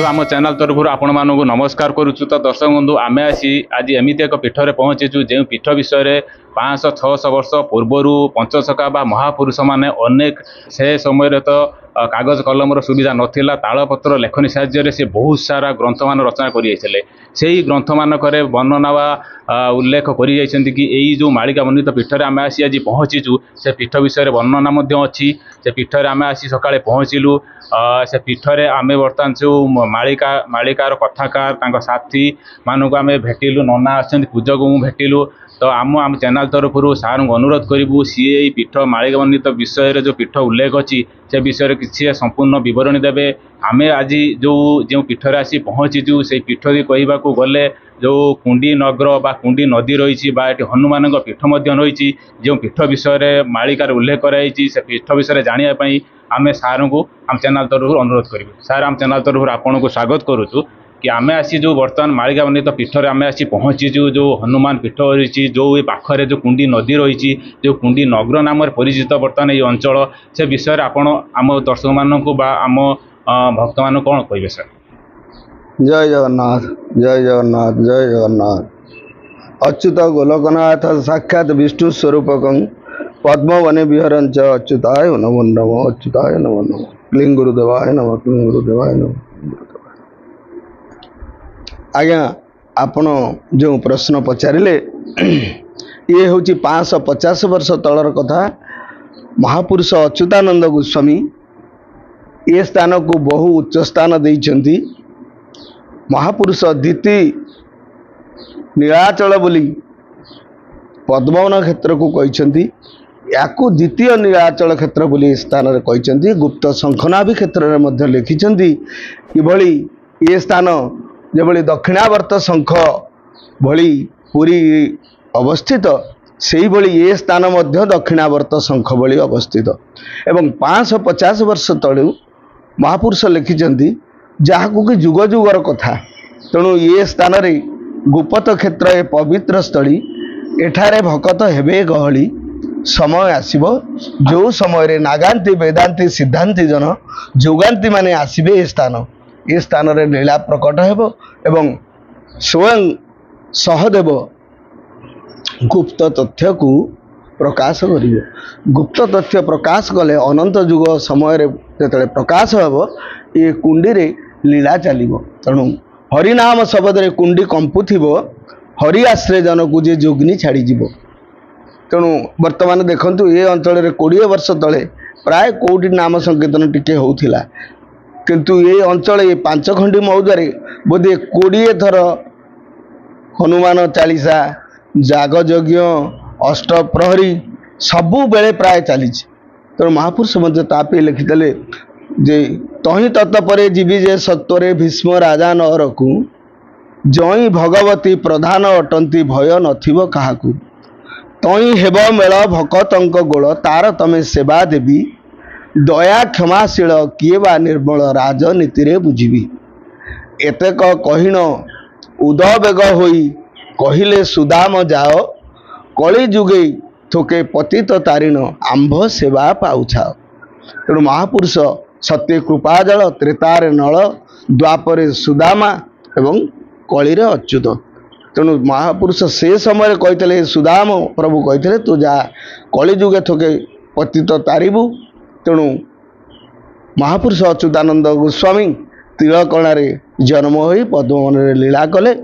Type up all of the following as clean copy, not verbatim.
आम चैनल तरफ आपण मानक नमस्कार करुचु। तो दर्शक बंधु आमे आसी आज एमती एक पीठरे पहुँचीचु जो पीठ विषय 500-600 वर्ष पूर्वर पंचशखा बा महापुरुष माने अनेक से समय तो कागज कलम सुविधा नाला तालपत्र लेखनी साहाय्य से बहुत सारा ग्रंथ मान रचना कर ग्रंथ मानक वर्णना वा उल्लेख कर यही जो मालिका वर्णित पीठरे आम आसी आज पहुँचीचु से पीठ विषय वर्णना अच्छी से पीठरे आम आसी सकाळे पहुँचलु। से पीठरे आम बर्तमान जो मालिकार कथाकार साथी मानक आम भेटिलु नना आछन पूजक मु भेटिलु। तो आम चैनल तरफ सार अनुरोध करूँ सी पीठ मालिका वर्णित विषय जो पीठ उल्लेख अच्छी से विषय किसी संपूर्ण बरणी देवे। आम आज जो पीठर आसी पहुँचीचु से पीठ भी कहवाक गले जो कुंडी नगर बा कुंडी नदी रही हनुमान पीठ रही जो पीठ विषय मालिकार उल्लेख कराई से पीठ विषय जानापी आम सार को आम चैनल तरफ अनुरोध करूँ। सार आम चैनल तरफ आपन को स्वागत करुचु कि आम आसी जो बर्तमान मालिका वर्णित पीठर आम आसी पहुँचीचु जो हनुमान पीठ रही जो पाखरे जो कुंडी नदी रही जो कुंडी नगर नाम परिचित बर्तमान ये अंचल से विषय आपण आम दर्शक मानक आम भक्त मान कौन कहे सर? जय जगन्नाथ जय जगन्नाथ जय जगन्नाथ। अच्युत गोलकनाथ साक्षात विष्णु स्वरूपकं पद्मवने विहरंच अच्युताय नमो नमः अच्युताय नमो नमः क्लीं गुरुदेवाय नमः क्लीं गुरुदेवाय नमः। आज्ञा आपण जो प्रश्न पचारे ये हूँ 550 वर्ष तलर कथा। महापुरुष अच्युतानंद गोस्वामी ये स्थान को बहु उच्च स्थान देइछंती। महापुरुष द्विती नीलाचल बोली पद्मवन क्षेत्र को कहते याकू द्वितीय नीलाचल क्षेत्र बोली स्थान रे कहते। गुप्त शंखनाभि क्षेत्र में मध्य लिखिछंती कि भली ये स्थान जेभली दक्षिणावर्त शंख भली पुरी अवस्थित से भली ये स्थान मध्य दक्षिणावर्त शंख भली अवस्थित एवं 550 वर्ष तलू महापुरुष लिखिछंती जहाकू कि जुग जुगर कथा। तेणु ये स्थान रे गुप्त क्षेत्र ए पवित्र स्थली एठारे भकत हेबे गहली समय आसीबो जो समय रे नागांती वेदांती सिद्धांती जन जोगांती माने आसीबे। ये स्थान रे लीला प्रकट हेबो एवं स्वयं सहदेव गुप्त तथ्य को प्रकाश करिवे। गुप्त तथ्य प्रकाश कले अनंत युग समय रे जेतले प्रकाश हेबो ये कुंडी रे लीला चलिबो। तेणु हरिनाम शब्द रे कुंडी कंपुथिबो हरि आश्रय जन को जे जोगनी छाड़ी जीवो। तेणु वर्तमान देखंतु ये अंचल रे 20 वर्ष तले प्राय कोटी नाम संकीर्तन टिके होउथिला किंतु ये अंचल ये 5 खंडी मौजारे बोधे 20 थर हनुमान चालीसा जाग यज्ञ अष्ट प्रहरी सबु बेले प्राय चली। तेणु महापुरुष मध्य तापे लिखिदेले जे तही तत्परे जीवी जे सत्वरे भीष्म राजा नरकू जई भगवती प्रधान अटंती भय नथिब काहाकू तई हेब मेल भकतंक गोल तार तमे सेवा देवी दया क्षमाशील किए बा निर्मल राजनीति रे बुझिबी। एतेक कहिन उदबेग होई कहिले सुदाम जाओ कली जुगे थोके पतित तारिण आंभ सेवा पाउछाओ। तेणु महापुरुष सत्य कृपाजल त्रेतारे नल द्वापरे सुदामा एवं कलिरे अच्युत। तेणु महापुरुष से समय कहते सुदाम प्रभु कहते तू जा कली जुगे थोके पतित तारिबु। तेणु महापुरुष अच्युतानंद गोस्वामी तिलकणारे जन्म हो पद्मवन लीला कले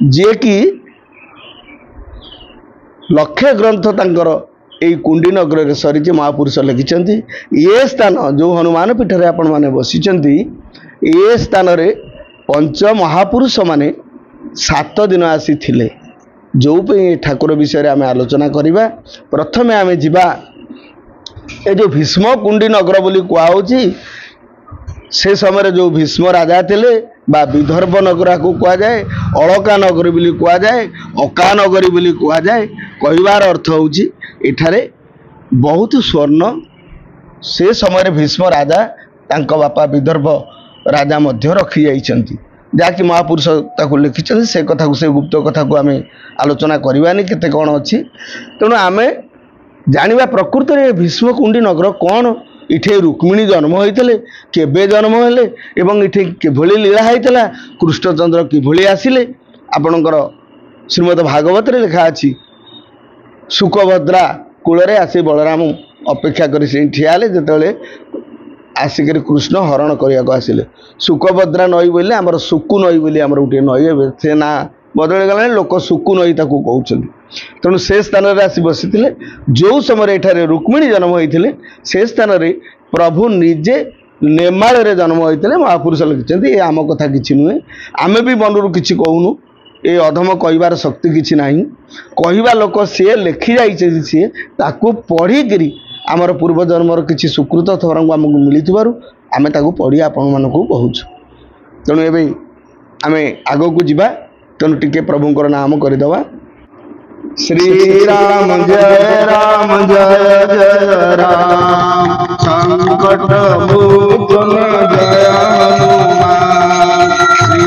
जे कि लक्षे ग्रंथ तांकर यही कुंडी नगर सरी महापुरुष लिखिं। ये स्थान जो हनुमान पीठर आपण मैंने बसिंट ये स्थान रे पंच महापुरुष माने 7 दिन आसी थिले जो ठाकुर विषय आम आलोचना करवा। प्रथमे आम जा ये जो भीष्म कुंडी नगर बोली कहुची से समय जो भीष्म राजा थिले बा विदर्भ नगर को कहुए अलका नगरी बोली कहुए अका नगरी बोली कहुए। कहबार अर्थ होची एठारे बहुत स्वर्ण से समय भीष्म राजा तांको बापा विदर्भ राजा मध्य रखी जाइछंती जहाँकि महापुरुष ताकू लिखिं। से कथा को से गुप्त कथा को आम आलोचना करवानी केते कौन अच्छी। तेणु आम जानिबा प्रकृत रे भीष्म कुंडी नगर कौन इठे रुक्मिणी जन्म होइतले केबे जन्म हेले एवं इठे किभଳି लीला होइतला कृष्णचंद्र किभଳି आसिले आपणकर श्रीमद भागवत रे लिखा अछि सुकभद्रा कूलरे आसी बलराम अपेक्षा करी से ठिया हेले जेतेले आसिक कृष्ण हरण करने आसिले सुकभद्रा नई बोले आमर सुकु नई बोली आमर गोटे नई से ना बदल गला लोक सुकु नई ताकू कहते तेणु से स्थान में आसी बसी जो समय एठारे रुक्मिणी जन्म होते से स्थान में प्रभु निजे नेमाल जन्म होते महापुरुष लिखिं ये आम कथा कि नुहे आम भी मनरू कि कहूनु ये अधम कहबार शक्ति किसी ना कहवा लोक सी लिखि जाइए सी ताकू पढ़ी आमर पूर्व जन्मर किसी सुकृत थरंग आमको मिली आम ताकू पढ़ी आपण मानक कहूँ तेणु ए आम आग को जीवा तेणु टिके प्रभुंर नाम करदे श्री राम जय जय राम संकट मोचन जय हनुमान श्री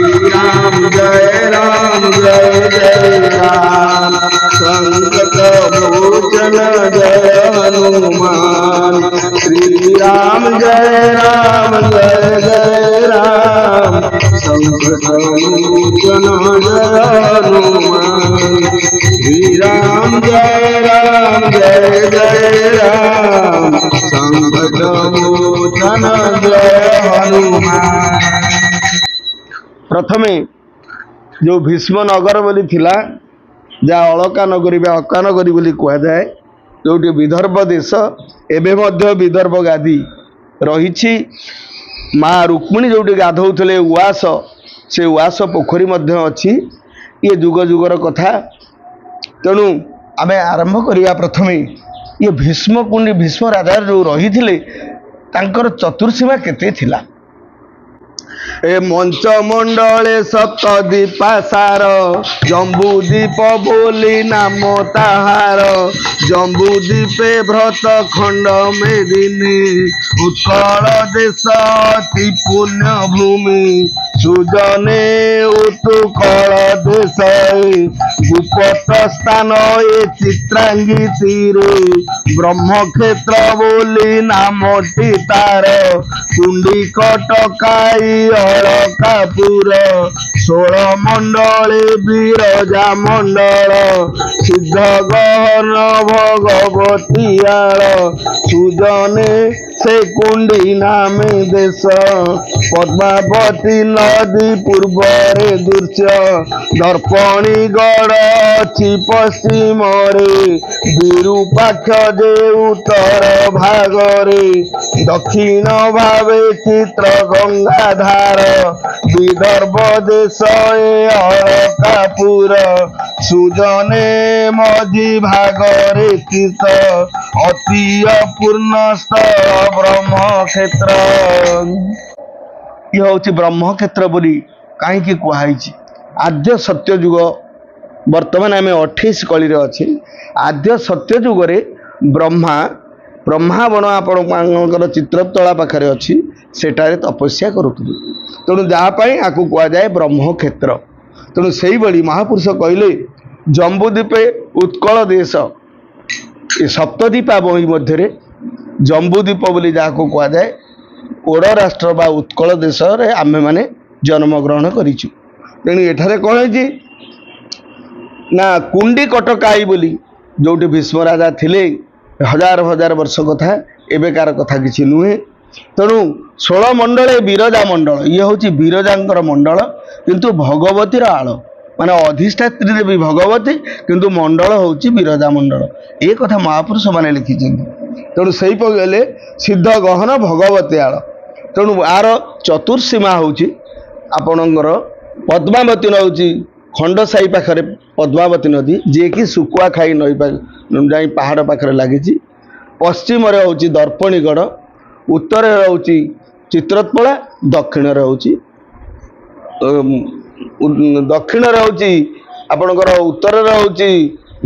राम जय जय राम संकट मोचन जय हनुमान श्री राम जय जय राम संकट मोचन जय हनुमान श्री राम जय राम संकट मोचन जय हनुमान। प्रथमे जो भीष्म नगर बोली थिला जहाँ अलका नगरी बा अक्का नगरी बोली कह जाए जो विदर्भ देश एबे मध्य विदर्भ गादी रही माँ रुक्मिणी जो गाधौले उआस से उआस पोखरी मध्य अच्छी ये जुग जुगर कथा तेणु आम आरंभ करिया प्रथमे ये भीष्म कुंडी भीष्म राजा जो रही थे तांकर चतुर्सीमा केते थिला ए मंच मंडले सप्तदीपासार जम्बूदीप बोली नाम ताहार जम्बूदीपे भ्रत खंड मेदिनी उत्कल देश अति पुण्य भूमि सुजने उत्कल देश गुप्त स्थान ए चित्रांगी तीरे ब्रह्मक्षेत्र बोली नामटी तार कुंडी कटकाई अलकापुर 16 मंडले विरजा मंडल सिद्ध गहन भगवतीयार सुजने से कुंडी नामे देश पद्मावती नदी पूर्वरे दृश्य दर्पणी गढ़ अच्छी पश्चिम विरूपाक्ष जे उत्तर भागरे दक्षिण भावे चित्र गंगाधार विदर्भ देश अलकापुर सुजने मझी भागरे स्थित अति अपूर्ण स्थल ब्रह्मक्षेत्र ये हूँ ब्रह्मक्षेत्र बोली कहीं कहुई आद्य सत्ययुग बर्तमान आम 28 कली अच्छे आद्य सत्ययुग ब्रह्मा बण आपण चित्रतला पाखे अच्छी सेठारे तपस्या करुले तेणु जहाँपाई आपको कहुए ब्रह्मक्षेत्र तेणु से महापुरुष कहले जम्बूद्वीपे उत्कल देश ये सप्तद्वीपा बही मध्य जम्बूद्वीप बोली जहाँ को कहुए ओड राष्ट्र बा उत्कल देश रे आमे माने जन्म ग्रहण करिछु तेणु एठारे कौन है ना कुंडी कटकाई बोली जोटी भीष्म राजा थिले हजार हजार वर्ष कथा एबेकार कथा किछि नुहे तेणु 16 मंडल विरजा मंडल ये हूँ विरजांकर मंडल किंतु भगवतीर आड़ माने अधिष्ठात्री देवी भगवती किंतु मंडल हूँ विरजा मंडल ये कथा महापुरुष माने लिखिछन तेणु से गले सिद्ध गहन भगवती आड़ तेणु आर चतुर्सीमा हूँ आपणकर पद्मावती नौची खंडसाई पाखे पद्मावती नदी जी कि सुकुआ खाई नई जा पहाड़ पाखे लगी पश्चिम हूँ दर्पणीगढ़ उत्तर हूँ चित्रतपड़ा दक्षिण हूँ दक्षिण हूँ आपणकर उत्तर हूँ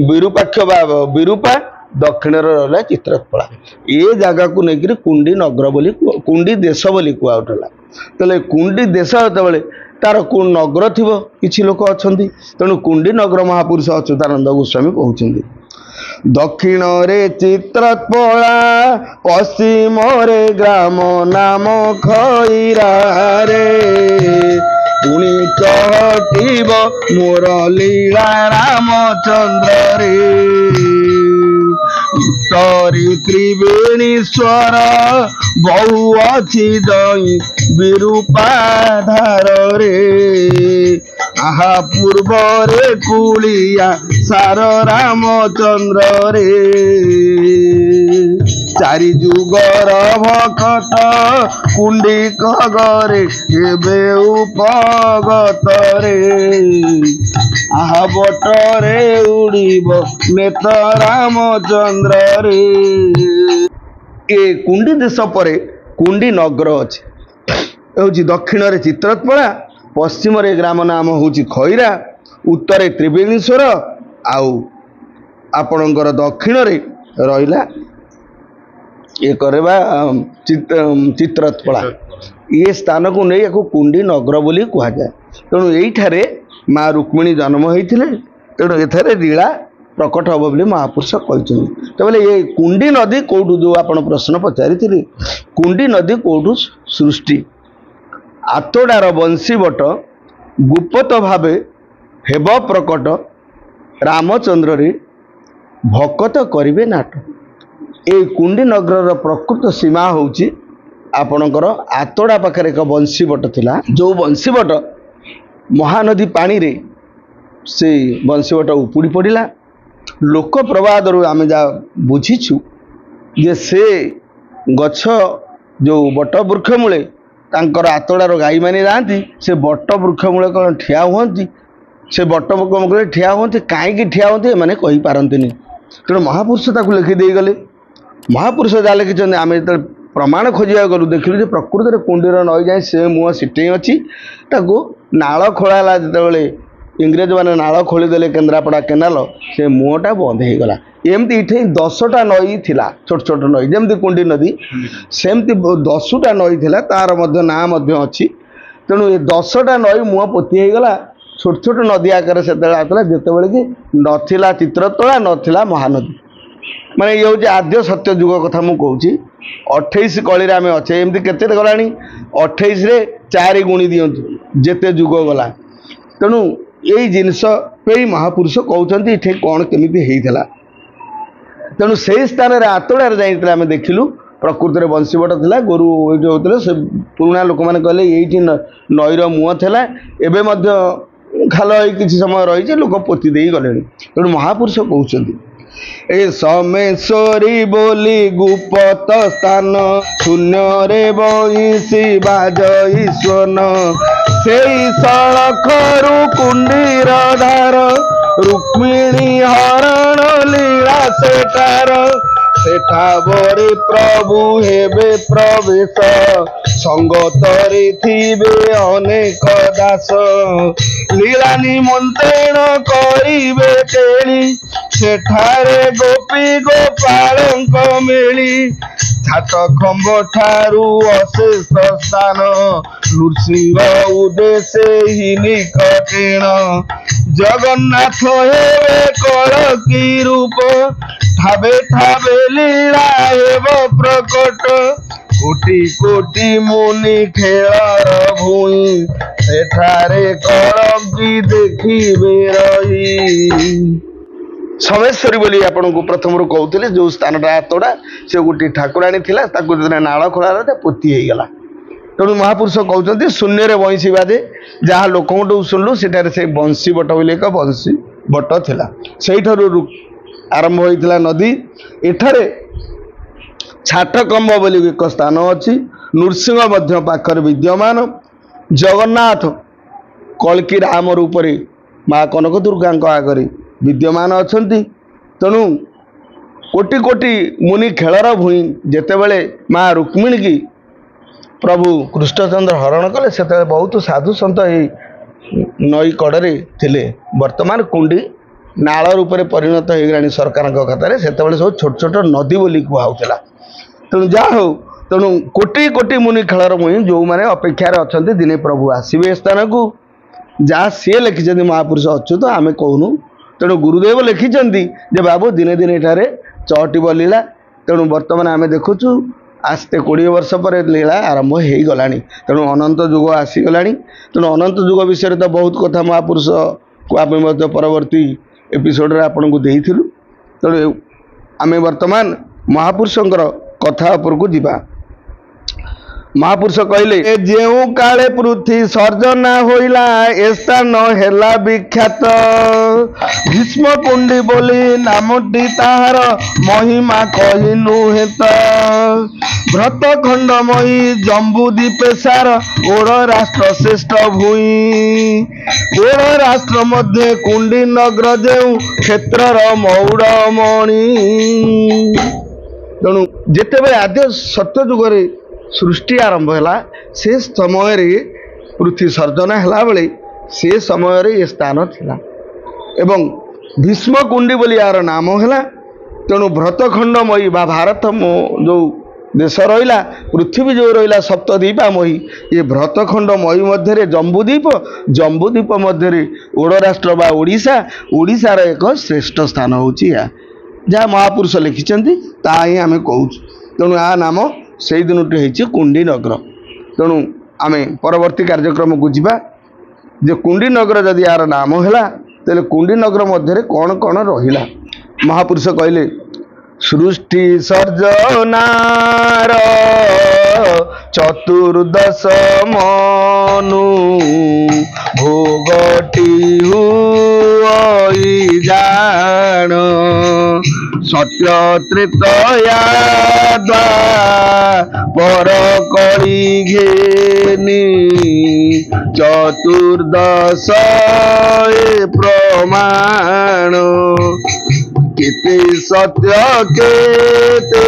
विरूपाक्ष विरूपा दक्षिण रहा चित्रतपड़ा ये जगह को लेकर कुंडी नगर बोली कुंडी देश बोली कहला तेल कुंडी देश जो तार नगर थी किसी लोक अच्छा तेणु कुंडी नगर महापुरुष अच्युतानंद गोस्वामी कहते दक्षिण रे चित्रपला पश्चिम रे ग्राम नाम खैरा रे पुणी चहटिब मोर लीला रामचंद्र रे उत्तरी त्रिवेणीश्वर बहु अच्छी दई विरूपाधार रे आहा पूर्व रे कुलिया सार रामचंद्र रे चारि जुगर भकत कुंडी कगरे हेबे उपगत रे आहा बटरे उड़ीब नेत रामचंद्र रे ए कुंडी देश परे कुंडी नगर अच्छे हूँ दक्षिण रे चित्रपला पश्चिम रे ग्राम नाम हूँ खैरा उत्तरे त्रिवेणीश्वर आउ आपणकर दक्षिण रे रहिला ये करवा चित्रपला ये स्थान को नहीं या कुंडी नगर बोली कह जाए तेणु यही माँ रुक्मिणी जन्म होते तेणु एथारे लीला प्रकट हम बोली महापुरुष कहते तो बोले ये कुंडी नदी कौटू जो आप प्रश्न पचारि कुंडी नदी कौटू सृष्टि आतोडार बंशी बट गुप्त भावे हेब प्रकट रामचंद्र रे भकत करिवे नाट ए कुंडी नगर प्रकृत सीमा होची आपणकर आतोड़ा पाखे एक बंशी बट थिला जो बंशी बट महानदी पानी रे से बंशी बट उपुड़ी पड़ा लोक प्रवाद आम जा बुझीछु जे से गछ जो बट वृक्ष मूले तांकर आतोड़ार गाई माने जाती से बट वृक्ष मूले कौन ठिया हुंती से बट वृक्ष मूले ठिया हुंती कहीं ठिया हुंती माने कहि पारंतिनी तेणु महापुरुष ताकू लिखि दे गले महापुरुष जहाँ लिखिं आम जो प्रमाण खोजा गलु देखिलु प्रकृत में कुंडीर नई जाए से मुह सीटे अच्छी ताकू नाल खोला जिते इंग्रेज मैंने नाल खोलीदे केन्द्रापड़ा केनाल से मुहटा बंद हो गला एमती ये 10टा नई थिला छोट छोट नई जमती कुंडी नदी सेमती 10टा नई थिला तार ना अच्छी तेणु ये 10टा नई मुह पोती हो गला छोट छोट नदी आकार से आसला जिते कि नथिला चित्रतोला नथिला महानदी माने ये हूँ आद्य सत्य युग कथा मुझे कहूँ 28 कली आम अच्छे एमती केते गला 28 रे 4 गुणी दिंतु जेते युग गला तेणु यही जिनस पे महापुरुष कहते ये कौन केमी होता तेणु से स्थान में आतोड़ार जाइए आम देखिलु प्रकृत में बंशीबट था गोरु ये होते से पुराणा लोक मैंने कहले ये नईर मुह था एवं खाल किसी समय रही लोक पोती दे गले तेणु महापुरुष कहते ए सोमेश्वरी बोली गुप्त स्थान शून्य रे बईसी बाजई स्वन से सड़खरु कुंडीर धार रुक्मिणी हरण लीला सेठा बरे प्रभु हेबे प्रवेश संगतरे थिबे अनेक दास लीला निमंत्रण करिबे केली सेठारे गोपी गोपालंक मेली छात खंब ठारू अशेष स्थान नृसिंह उदेशे ही निकटेण जगन्नाथ हेबे कलकी रूप ठाबे ठाबे लीला हेब प्रकट कोटि कोटि मुनि खेलर भूई सेठारे कलकी देखिबे रही सोमेश्वरी बोली आपन को प्रथम रू कहते जो स्थान आतोड़ा से गोटे ठाकुराणी थिला ताकू नाल खोला पोती हो गला तेणु महापुरुष कहते शून्य रे बंशी बाजे जहाँ लोक शुणलु से बंशी बट बोली एक बंशी बट थिला से आरंभ होता नदी एठारे छाटकंब बोली एक स्थान अच्छी नृसिंह पाखर विद्यमान जगन्नाथ कल्की राम रूप माँ कनक दुर्गा आगे विद्यमान अच्छा तेणु कोटि कोटि मुनि खेलर भूई जितेबले माँ रुक्मिणी की प्रभु कृष्णचंद्र हरण कले से बहुत साधु सत नई कड़े थिले वर्तमान कुंडी नाल रूप में परिणत हो गला सरकार खातार से सब छोट छोट नदी बोली कहला तेणु जहाँ हो तेणु कोटि कोटि मुनि खेलर भूई जो मैंने अपेक्षार अच्छा दिने प्रभु आसवे स्थान को जहाँ सी लिखिं महापुरुष अच्छु तो आम कहूनु तेणु गुरुदेव लिखिंट जे बाबू दिने दिने एठारे चहटिब लीला। तेणु बर्तमान आम देखुचु आस्ते 20 वर्ष पर लीला आरंभ हो गला। तेणु अनंत जुग आसीगला। तेणु अनंत जुग विषय तो बहुत कथा महापुरुष को आम परवर्ती एपिसोड आपन को देइथिलु। तेणु आम वर्तमान महापुरुषंकर कथा उपर को जीवा। महापुरुष कहले जेउ काले पृथ्वी सर्जना होइला स्थान हेला विख्यात। भीष्म कुंडी बोली नामटी ताहार महिमा कहिनु हेत। व्रत खंडमयी जम्बूद्वीप सार ओड़ राष्ट्र श्रेष्ठ भूई। ओड़ राष्ट्र मध्य कुंडी नगर जेउ क्षेत्रर मौड़मणि। तेणु जितेबाला आद्य सत्य जुगरे सृष्टि आरंभ है से समय पृथ्वी सर्जना है बेले से समय ये स्थान थिला एवं भीष्म कुंडी बोली यार नाम है। तेणु व्रतखंडमयी बा भारत जो देश रहा पृथ्वी जो रहा सप्तद्वीपामयी ये व्रतखंडमयी मध्य जम्बूद्वीप मध्य ओड़ राष्ट्र बा ओडिशार एक श्रेष्ठ स्थान होची जहाँ महापुरुष लिखिंट ताही आम कहूँ। तेणु आ नाम से दिन टी कुंडी नगर। तेणु आम परवर्ती कार्यक्रम को जीवा जे कुंडी नगर जदि यार नाम है तेल कुंडी नगर मध्य कौन कौन रहा। महापुरुष कहले सृष्टि सर्जनार चतुर्दश मनु भोगटी हुई जान। सत्य त्रेतया पर करी घेनी चतुर्दश प्रमाण। केते सत्य केते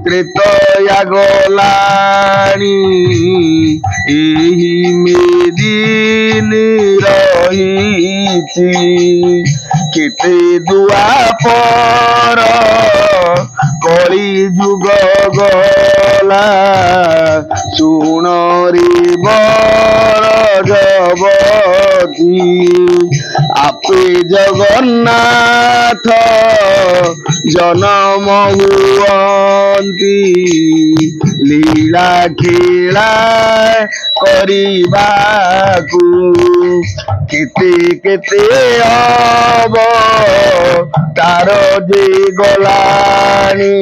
त्रेतया गलानी एही मेदिन रहीची। केते दुआपर कली जुग गला सुनरी बर जबती। आपे जगन्नाथ जनम हुअन्ति लीला खेला करिबाकु। केते केते अब तार जे गलानी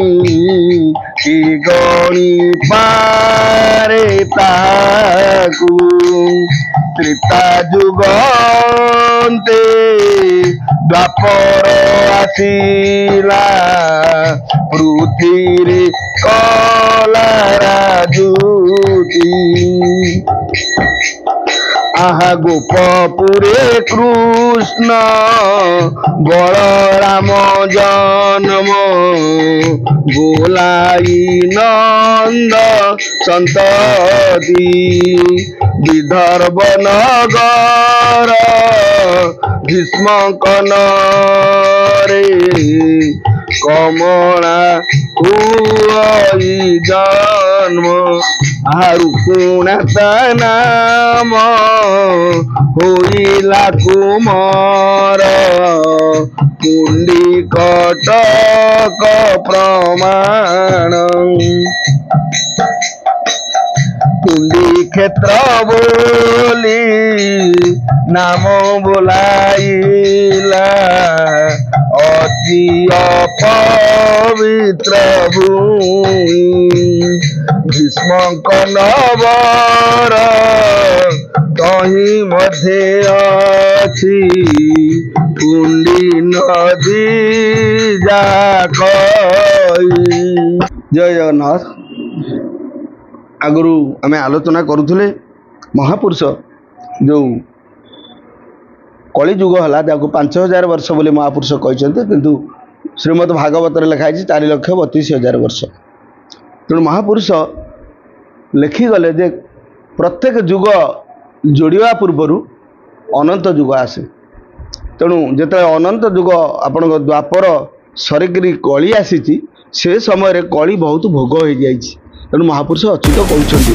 कि गणी पारे ताकू। त्रेता जुगन्ते द्वापर आसिला पृथ्वी कला राजुती। आहा गोपपुरे कृष्ण बलराम जन्म बोलाई नंद संतति। विदर्भ नगर भीष्म कनरे कमला हुई जन्म। रुकुणाता नाम होइला कुमार कुंडी कटक प्रमाण। कुंडी क्षेत्र बोली नाम बोलाइला अति अपवित्र भूमि। भीष्म नगर तही मध्य अछि कुंडी नदी जाक। जय जगन्नाथ। आगु आम आलोचना करुले महापुरुष जो कलिजुग है 5000 वर्ष बोले महापुरुष कहते किंतु श्रीमद भागवत लिखाई 4,32,000 वर्ष। तेणु महापुरुष लिखिगले जे प्रत्येक जुग जोड़िया पूर्वर अनंत जुग आसे। तेणु जिते अनंत जुग आपण द्वापर सरिकी कली आसी से समय कली बहुत भोग हो जाए। तेणु महापुरुष अच्युत कहते